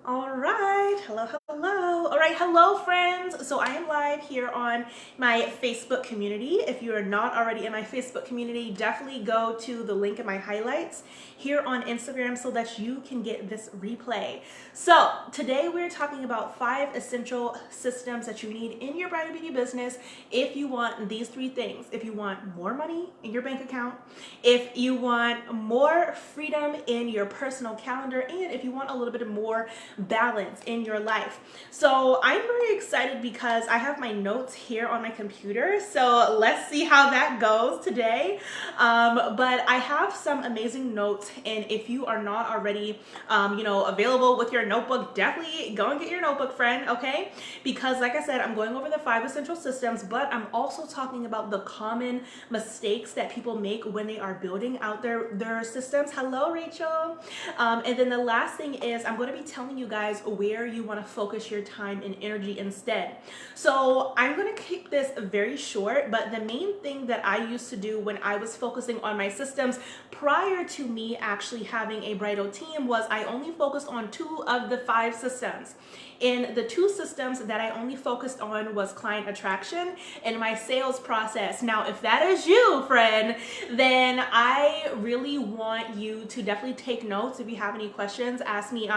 All right, hello. All right, hello friends. So I am live here on my Facebook community. If you are not already in my Facebook community, definitely go to the link in my highlights here on Instagram so that you can get this replay. So today we're talking about 5 essential systems that you need in your bridal beauty business if you want these 3 things. If you want more money in your bank account, if you want more freedom in your personal calendar, and if you want a little bit more balance in your life. So I'm very excited because I have my notes here on my computer. So let's see how that goes today. But I have some amazing notes, and if you are not already, available with your notebook, definitely go and get your notebook, friend. Okay, because like I said, I'm going over the 5 essential systems, but I'm also talking about the common mistakes that people make when they are building out their systems. Hello, Rachel. And then the last thing is I'm going to be telling you guys where you want to focus your time and energy instead. So I'm going to keep this very short, but the main thing that I used to do when I was focusing on my systems prior to me actually having a bridal team was I only focused on 2 of the 5 systems. And the 2 systems that I only focused on was client attraction and my sales process. Now, if that is you, friend, then I really want you to definitely take notes. If you have any questions, ask me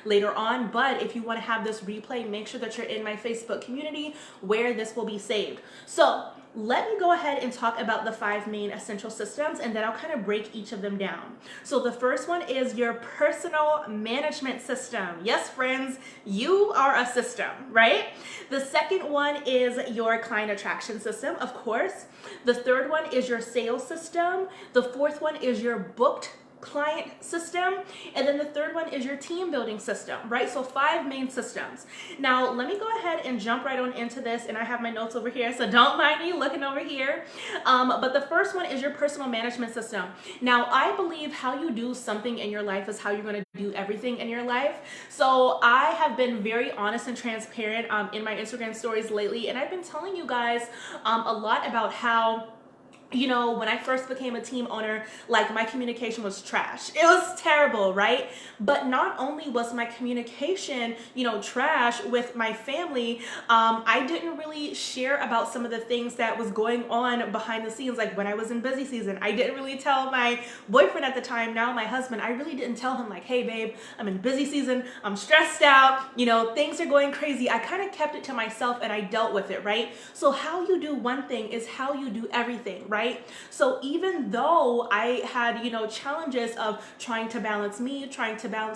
later on. But if you want to have this replay, make sure that you're in my Facebook community where this will be saved. So let me go ahead and talk about the 5 main essential systems, and then I'll kind of break each of them down. So the first one is your personal management system. Yes, friends, you are a system, right? The second one is your client attraction system, of course. The third one is your sales system. The fourth one is your booked client system, and then the third one is your team building system, right? So 5 main systems. Now let me go ahead and jump right on into this, and I have my notes over here, so don't mind me looking over here. But the first one is your personal management system. Now I believe how you do something in your life is how you're going to do everything in your life. So I have been very honest and transparent in my Instagram stories lately, and I've been telling you guys a lot about how when I first became a team owner, like my communication was trash. It was terrible, right? But not only was my communication, trash with my family, I didn't really share about some of the things that was going on behind the scenes. Like when I was in busy season, I didn't really tell my boyfriend at the time, now my husband, I really didn't tell him like, hey babe, I'm in busy season, I'm stressed out, things are going crazy. I kind of kept it to myself and I dealt with it, right? So how you do one thing is how you do everything, right? So even though I had, challenges of trying to balance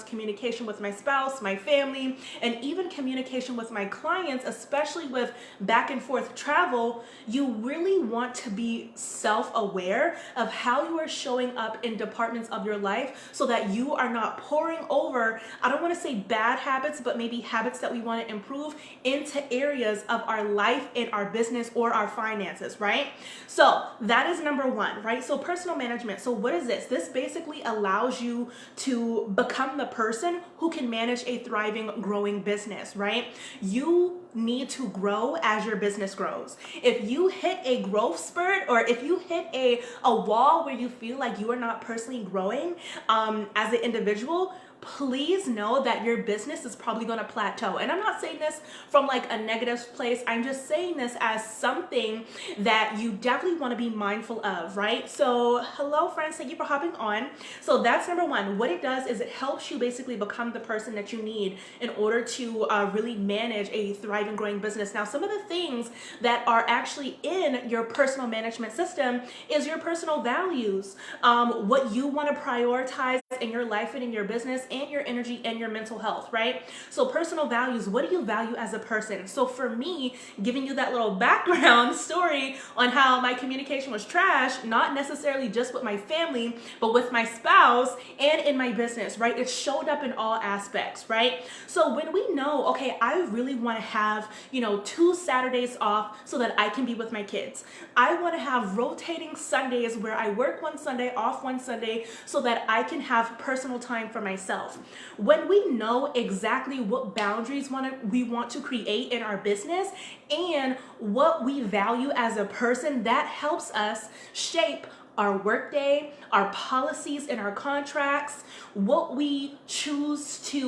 communication with my spouse, my family, and even communication with my clients, especially with back and forth travel, you really want to be self-aware of how you are showing up in departments of your life so that you are not pouring over, I don't want to say bad habits, but maybe habits that we want to improve into areas of our life and our business or our finances, right? So that is number 1, right? So personal management. So what is this? This basically allows you to become the person who can manage a thriving, growing business, right? You need to grow as your business grows. If you hit a growth spurt, or if you hit a wall where you feel like you are not personally growing as an individual, please know that your business is probably going to plateau. And I'm not saying this from like a negative place. I'm just saying this as something that you definitely want to be mindful of, right? So hello friends, thank you for hopping on. So that's number 1. What it does is it helps you basically become the person that you need in order to really manage a thriving, growing business. Now, some of the things that are actually in your personal management system is your personal values, what you want to prioritize in your life and in your business, and your energy and your mental health, right? So personal values, what do you value as a person? So for me, giving you that little background story on how my communication was trash, not necessarily just with my family, but with my spouse and in my business, right? It showed up in all aspects, right? So when we know, okay, I really want to have, 2 Saturdays off so that I can be with my kids. I want to have rotating Sundays where I work one Sunday, off one Sunday, so that I can have personal time for myself. When we know exactly what boundaries we want to create in our business and what we value as a person, that helps us shape our workday, our policies and our contracts, what we choose to,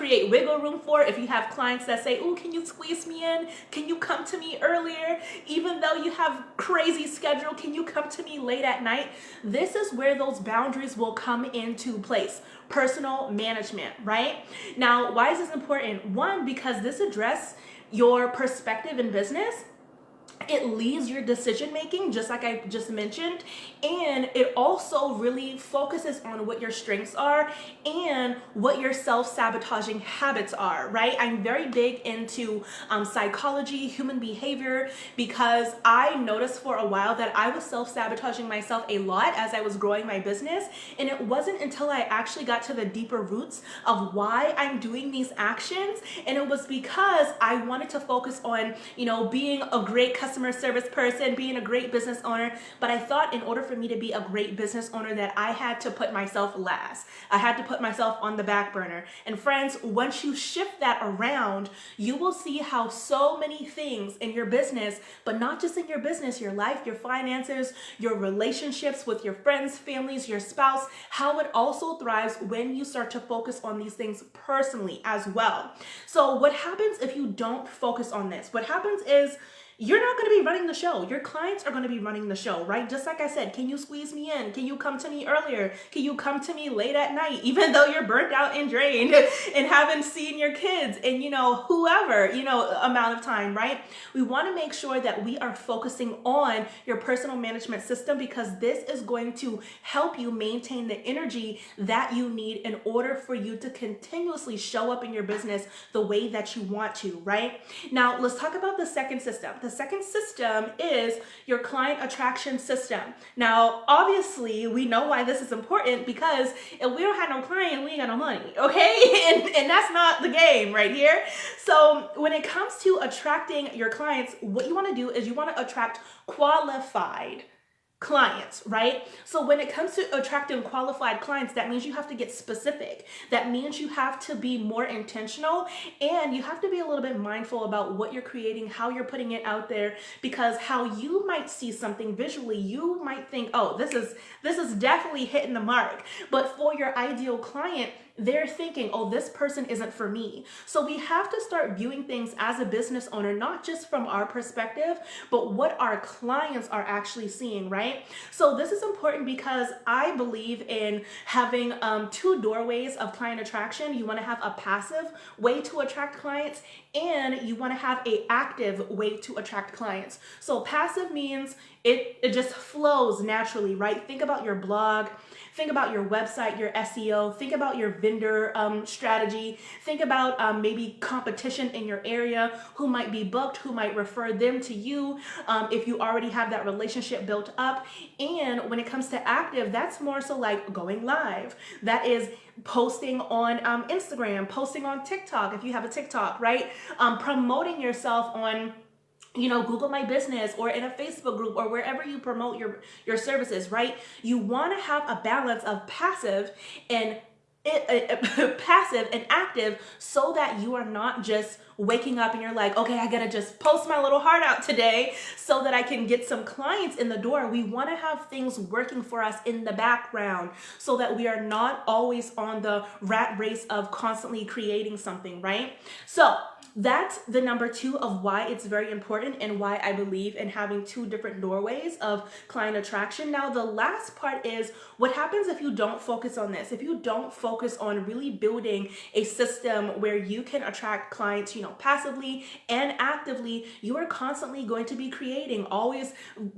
create wiggle room for. If you have clients that say, "Ooh, can you squeeze me in? Can you come to me earlier? Even though you have crazy schedule, can you come to me late at night?" This is where those boundaries will come into place. Personal management, right? Now, why is this important? One, because this addresses your perspective in business. It leads your decision making, just like I just mentioned, and it also really focuses on what your strengths are and what your self-sabotaging habits are, right? I'm very big into psychology, human behavior, because I noticed for a while that I was self-sabotaging myself a lot as I was growing my business, and it wasn't until I actually got to the deeper roots of why I'm doing these actions, and it was because I wanted to focus on, being a great customer service person, being a great business owner. But I thought in order for me to be a great business owner that I had to put myself last. I had to put myself on the back burner. And friends, once you shift that around, you will see how so many things in your business, but not just in your business, your life, your finances, your relationships with your friends, families, your spouse, how it also thrives when you start to focus on these things personally as well. So what happens if you don't focus on this? What happens is you're not going to be running the show. Your clients are going to be running the show, right? Just like I said, can you squeeze me in? Can you come to me earlier? Can you come to me late at night, even though you're burnt out and drained and haven't seen your kids in, whoever, amount of time, right? We want to make sure that we are focusing on your personal management system, because this is going to help you maintain the energy that you need in order for you to continuously show up in your business the way that you want to, right? Now, let's talk about the second system. The second system is your client attraction system. Now, obviously, we know why this is important, because if we don't have no client, we ain't got no money, okay? And that's not the game right here. So when it comes to attracting your clients, what you want to do is you want to attract qualified clients, right? So when it comes to attracting qualified clients, that means you have to get specific. That means you have to be more intentional, and you have to be a little bit mindful about what you're creating, how you're putting it out there, because how you might see something visually, you might think, "Oh, this is definitely hitting the mark." But for your ideal client, they're thinking, "Oh, this person isn't for me." So we have to start viewing things as a business owner, not just from our perspective, but what our clients are actually seeing, right? So this is important because I believe in having two doorways of client attraction. You want to have a passive way to attract clients, and you want to have an active way to attract clients. So passive means it just flows naturally, right? Think about your blog. Think about your website, your SEO. Think about your vendor strategy. Think about maybe competition in your area, who might be booked, who might refer them to you if you already have that relationship built up. And when it comes to active, that's more so like going live. That is posting on Instagram, posting on TikTok if you have a TikTok, right? Promoting yourself on Google My Business or in a Facebook group or wherever you promote your services, right? You want to have a balance of passive and active, so that you are not just waking up and you're like, "Okay, I gotta just post my little heart out today so that I can get some clients in the door." We want to have things working for us in the background so that we are not always on the rat race of constantly creating something, right? So that's the number two of why it's very important and why I believe in having two different doorways of client attraction. Now, the last part is what happens if you don't focus on this. If you don't focus on really building a system where you can attract clients, passively and actively, you are constantly going to be creating, always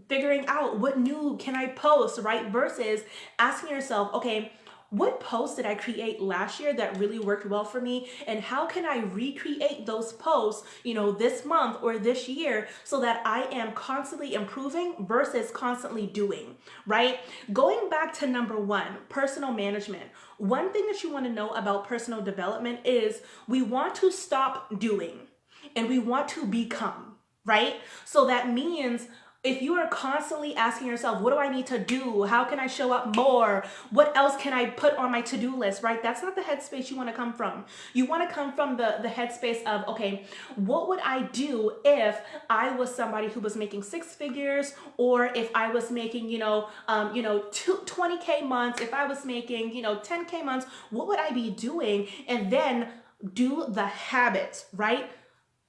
figuring out what new can I post, right? Versus asking yourself, "Okay, what posts did I create last year that really worked well for me? And how can I recreate those posts, this month or this year so that I am constantly improving versus constantly doing," right? Going back to number one, personal management. One thing that you want to know about personal development is we want to stop doing and we want to become, right? So that means if you are constantly asking yourself, what do I need to do? How can I show up more? What else can I put on my to-do list, right? That's not the headspace you want to come from. You want to come from the headspace of, okay, what would I do if I was somebody who was making 6 figures, or if I was making, 20K months, if I was making, 10K months, what would I be doing? And then do the habits, right?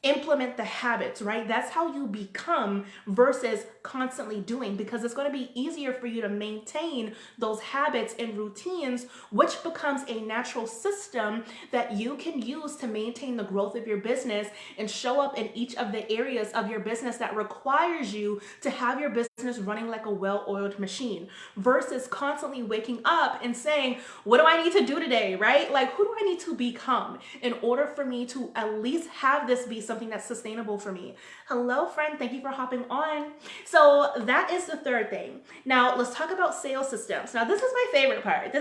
Implement the habits, right? That's how you become versus constantly doing, because it's going to be easier for you to maintain those habits and routines, which becomes a natural system that you can use to maintain the growth of your business and show up in each of the areas of your business that requires you to have your business running like a well-oiled machine, versus constantly waking up and saying, what do I need to do today, right? Like, who do I need to become in order for me to at least have this be something that's sustainable for me? Hello, friend. Thank you for hopping on. So that is the third thing. Now let's talk about sales systems. Now this is my favorite part.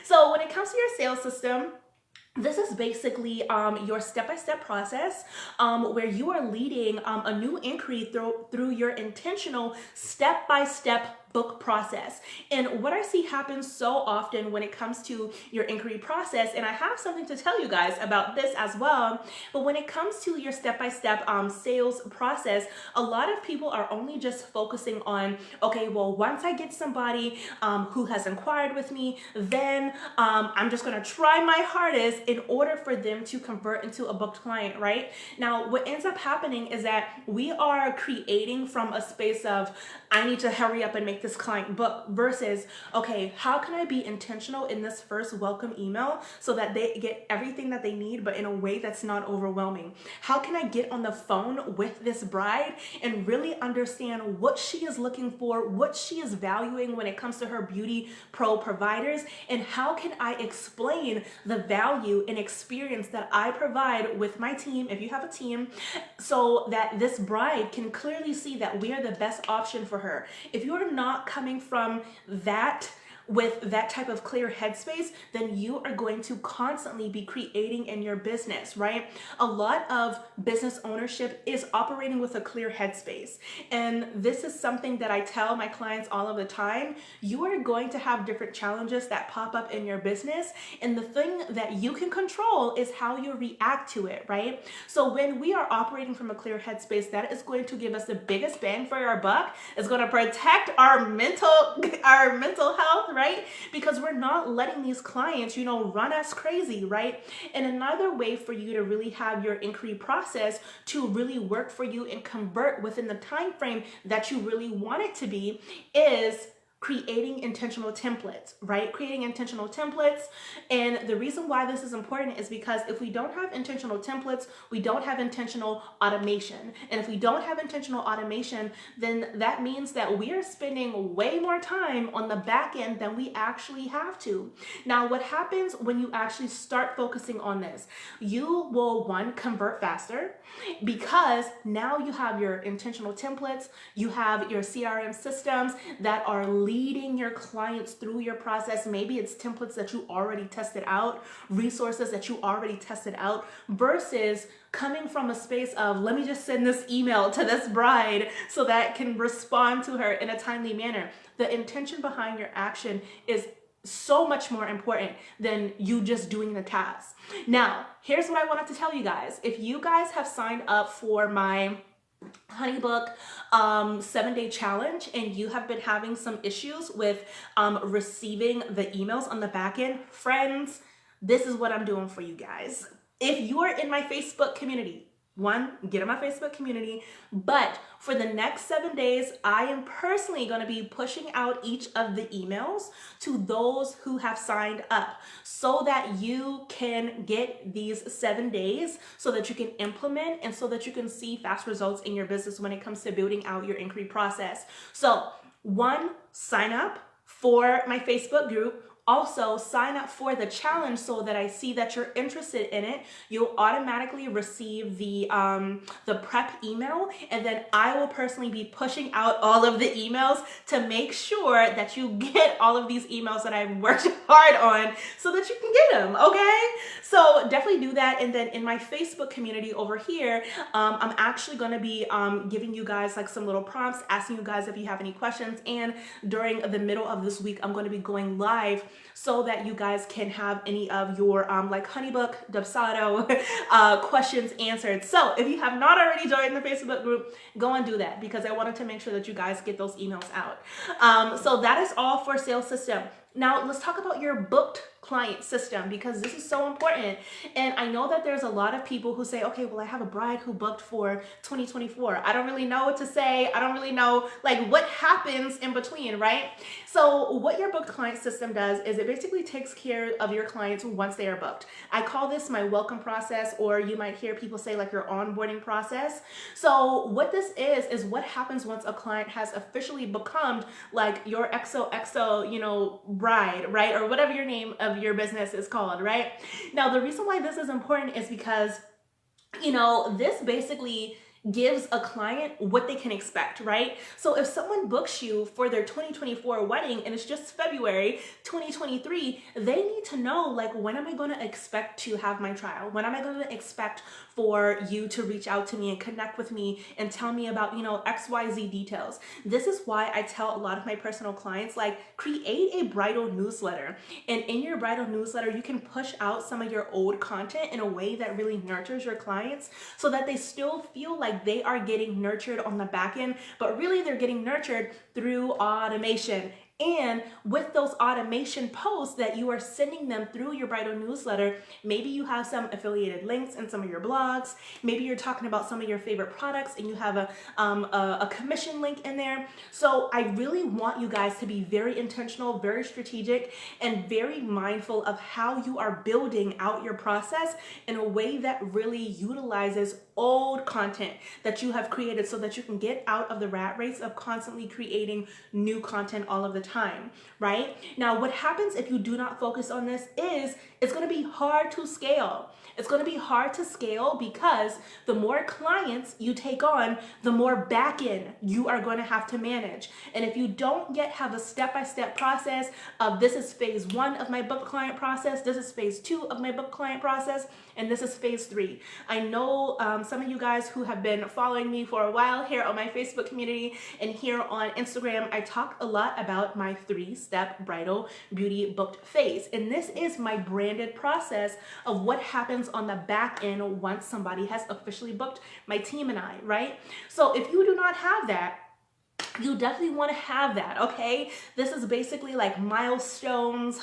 So when it comes to your sales system, this is basically your step-by-step process where you are leading a new inquiry through your intentional step-by-step book process. And what I see happen so often when it comes to your inquiry process, and I have something to tell you guys about this as well, but when it comes to your step-by-step sales process, a lot of people are only just focusing on, okay, well, once I get somebody who has inquired with me, then I'm just gonna try my hardest in order for them to convert into a booked client, right? Now, what ends up happening is that we are creating from a space of, I need to hurry up and make this client book, versus, okay, how can I be intentional in this first welcome email so that they get everything that they need, but in a way that's not overwhelming? How can I get on the phone with this bride and really understand what she is looking for, what she is valuing when it comes to her beauty pro providers, and how can I explain the value and experience that I provide with my team, if you have a team, so that this bride can clearly see that we are the best option for her. If you're not coming from that with that type of clear headspace, then you are going to constantly be creating in your business, right? A lot of business ownership is operating with a clear headspace. And this is something that I tell my clients all of the time. You are going to have different challenges that pop up in your business. And the thing that you can control is how you react to it, right? So when we are operating from a clear headspace, that is going to give us the biggest bang for our buck. It's going to protect our mental health, right? Because we're not letting these clients, run us crazy, right? And another way for you to really have your inquiry process to really work for you and convert within the time frame that you really want it to be is creating intentional templates, right? Creating intentional templates. And the reason why this is important is because if we don't have intentional templates, we don't have intentional automation. And if we don't have intentional automation, then that means that we are spending way more time on the back end than we actually have to. Now, what happens when you actually start focusing on this? You will, one, convert faster, because now you have your intentional templates, you have your CRM systems that are leading your clients through your process. Maybe it's templates that you already tested out, resources that you already tested out, versus coming from a space of, let me just send this email to this bride so that it can respond to her in a timely manner. The intention behind your action is so much more important than you just doing the task. Now, here's what I wanted to tell you guys. If you guys have signed up for my honeybook 7-day challenge and you have been having some issues with receiving the emails on the back end, friends, this is what I'm doing for you guys. If you are in my Facebook community, one, get in my Facebook community, but for the next 7 days, I am personally going to be pushing out each of the emails to those who have signed up so that you can get these 7 days, so that you can implement and so that you can see fast results in your business when it comes to building out your inquiry process. So one, sign up for my Facebook group, Also, sign up for the challenge so that I see that you're interested in it. You'll automatically receive the prep email, and then I will personally be pushing out all of the emails to make sure that you get all of these emails that I've worked hard on so that you can get them, okay? So definitely do that. And then in my Facebook community over here, I'm actually going to be giving you guys like some little prompts, asking you guys if you have any questions. And during the middle of this week, I'm going to be going live so that you guys can have any of your like honeybook, Dubsado questions answered. So if you have not already joined the Facebook group, go and do that because I wanted to make sure that you guys get those emails out. So that is all for sales system. Now let's talk about your booked client system because this is so important. And I know that there's a lot of people who say, okay, well, I have a bride who booked for 2024. I don't really know what to say. I don't really know like what happens in between, right? So what your booked client system does is it basically takes care of your clients once they are booked. I call this my welcome process, or you might hear people say like your onboarding process. So what this is what happens once a client has officially become like your XOXO, bride, right? Or whatever your name of your business is called, right? Now, the reason why this is important is because, this basically gives a client what they can expect, right? So if someone books you for their 2024 wedding and it's just February 2023, they need to know like, when am I going to expect to have my trial? When am I going to expect for you to reach out to me and connect with me and tell me about, XYZ details? This is why I tell a lot of my personal clients, like, create a bridal newsletter. And in your bridal newsletter, you can push out some of your old content in a way that really nurtures your clients so that they still feel like they are getting nurtured on the back end, but really they're getting nurtured through automation. And with those automation posts that you are sending them through your bridal newsletter, maybe you have some affiliated links in some of your blogs. Maybe you're talking about some of your favorite products and you have a commission link in there. So I really want you guys to be very intentional, very strategic, and very mindful of how you are building out your process in a way that really utilizes old content that you have created so that you can get out of the rat race of constantly creating new content all of the time, right? Now, what happens if you do not focus on this is it's going to be hard to scale. It's going to be hard to scale because the more clients you take on, the more back end you are going to have to manage. And if you don't yet have a step-by-step process of this is phase 1 of my book client process, this is phase 2 of my book client process, and this is phase 3. I know some of you guys who have been following me for a while here on my Facebook community and here on Instagram, I talk a lot about my 3-step bridal beauty booked phase. And this is my branded process of what happens on the back end once somebody has officially booked my team and I, right? So if you do not have that, you definitely want to have that, okay? This is basically like milestones.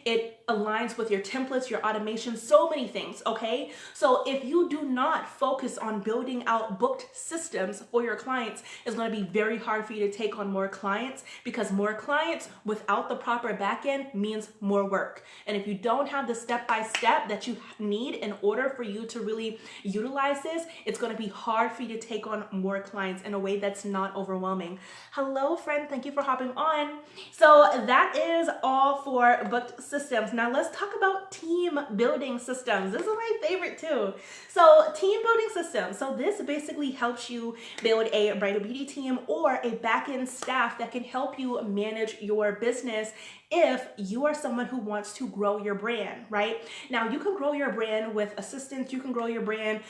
It aligns with your templates, your automation, so many things, okay? So if you do not focus on building out booked systems for your clients, it's going to be very hard for you to take on more clients because more clients without the proper back end means more work. And if you don't have the step-by-step that you need in order for you to really utilize this, it's going to be hard for you to take on more clients in a way that's not overwhelming. Hello, friend. Thank you for hopping on. So that is all for booked systems. Now let's talk about team building systems. This is my favorite too. So team building systems. So this basically helps you build a bridal beauty team or a back-end staff that can help you manage your business if you are someone who wants to grow your brand, right? Now you can grow your brand with assistants. You can grow your brand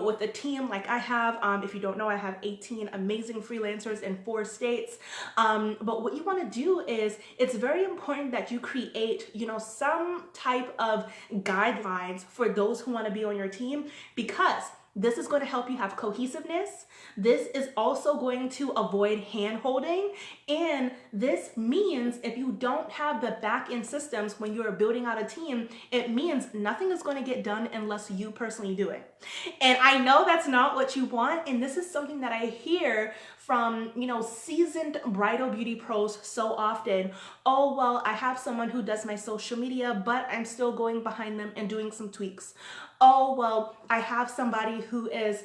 with a team like I have. If you don't know, I have 18 amazing freelancers in 4 states. But what you want to do is it's very important that you create, some type of guidelines for those who want to be on your team, because this is going to help you have cohesiveness. This is also going to avoid hand-holding. And this means if you don't have the back-end systems when you're building out a team, it means nothing is going to get done unless you personally do it. And I know that's not what you want. And this is something that I hear from, seasoned bridal beauty pros so often. Oh, well, I have someone who does my social media, but I'm still going behind them and doing some tweaks. Oh, well, I have somebody who is,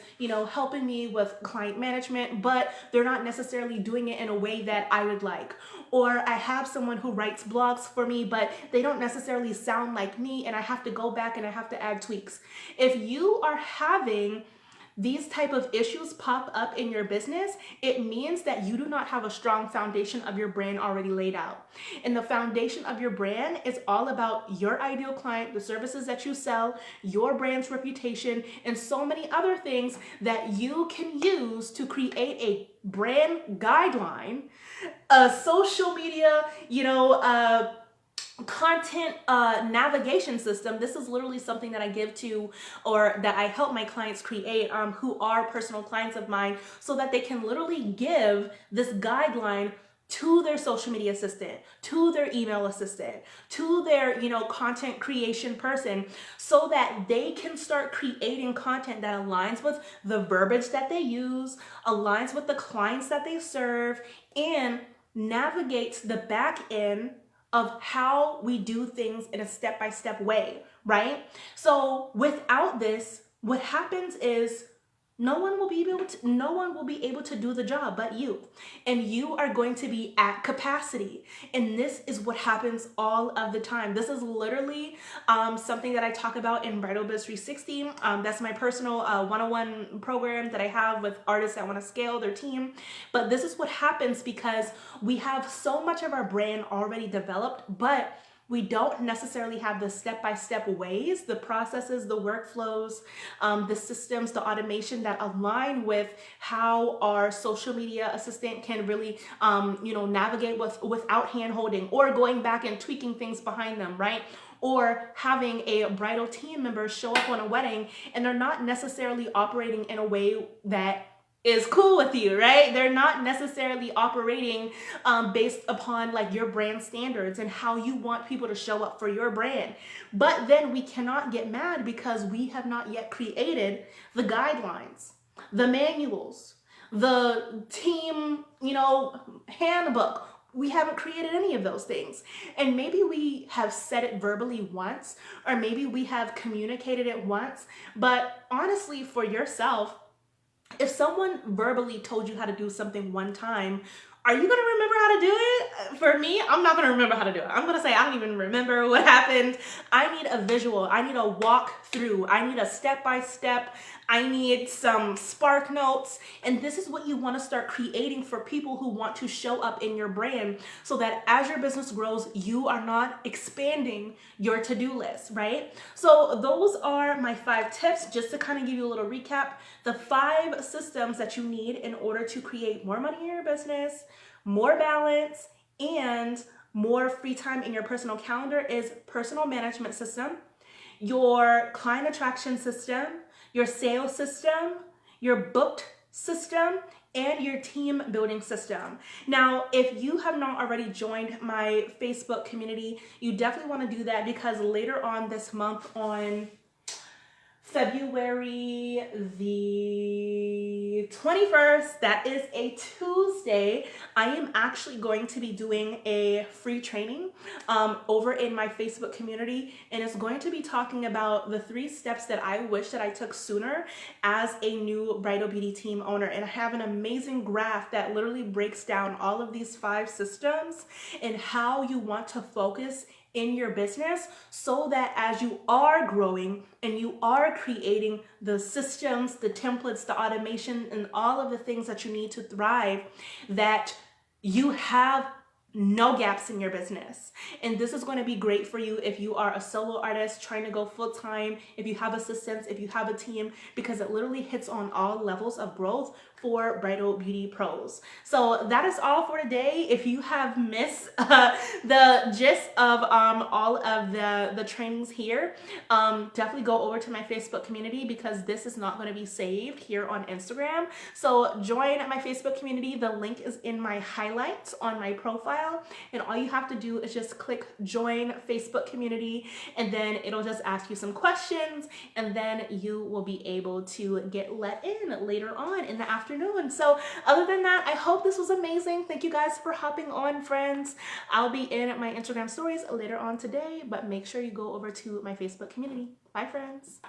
helping me with client management, but they're not necessarily doing it in a way that I would like. Or I have someone who writes blogs for me, but they don't necessarily sound like me, and I have to go back and I have to add tweaks. If you are having these type of issues pop up in your business, it means that you do not have a strong foundation of your brand already laid out. And the foundation of your brand is all about your ideal client, the services that you sell, your brand's reputation, and so many other things that you can use to create a brand guideline, a social media, content navigation system. This is literally something that I give to, or that I help my clients create, who are personal clients of mine, so that they can literally give this guideline to their social media assistant, to their email assistant, to their, content creation person, so that they can start creating content that aligns with the verbiage that they use, aligns with the clients that they serve, and navigates the back end of how we do things in a step-by-step way, right? So without this, what happens is no one will be able to do the job but you. And you are going to be at capacity. And this is what happens all of the time. This is literally something that I talk about in Bridal Biz 360. That's my personal one-on-one program that I have with artists that want to scale their team. But this is what happens because we have so much of our brand already developed, but we don't necessarily have the step-by-step ways, the processes, the workflows, the systems, the automation that align with how our social media assistant can really, navigate without hand-holding or going back and tweaking things behind them, right? Or having a bridal team member show up on a wedding and they're not necessarily operating in a way that is cool with you, right? They're not necessarily operating based upon like your brand standards and how you want people to show up for your brand. But then we cannot get mad because we have not yet created the guidelines, the manuals, the team, handbook. We haven't created any of those things. And maybe we have said it verbally once, or maybe we have communicated it once, but honestly, for yourself, if someone verbally told you how to do something one time, are you going to remember how to do it? For me, I'm not going to remember how to do it. I'm going to say, I don't even remember what happened. I need a visual. I need a walk through. I need a step-by-step. I need some spark notes. And this is what you want to start creating for people who want to show up in your brand so that as your business grows, you are not expanding your to-do list, right? So those are my 5 tips, just to kind of give you a little recap. The 5 systems that you need in order to create more money in your business, more balance, and more free time in your personal calendar is personal management system, your client attraction system, your sales system, your booked system, and your team building system. Now, if you have not already joined my Facebook community, you definitely want to do that because later on this month, on February the 21st, that is a Tuesday, I am actually going to be doing a free training over in my Facebook community, and it's going to be talking about the 3 steps that I wish that I took sooner as a new bridal beauty team owner. And I have an amazing graph that literally breaks down all of these 5 systems and how you want to focus in your business so that as you are growing and you are creating the systems, the templates, the automation, and all of the things that you need to thrive, that you have no gaps in your business. And this is going to be great for you if you are a solo artist trying to go full-time, if you have assistants, if you have a team, because it literally hits on all levels of growth for bridal beauty pros. So that is all for today. If you have missed the gist of all of the trainings here, definitely go over to my Facebook community because this is not going to be saved here on Instagram. So join my Facebook community. The link is in my highlights on my profile, and all you have to do is just click join Facebook community, and then it'll just ask you some questions, and then you will be able to get let in later on in the afternoon. So other than that, I hope this was amazing. Thank you guys for hopping on, friends. I'll be in my Instagram stories later on today, but make sure you go over to my Facebook community. Bye, friends.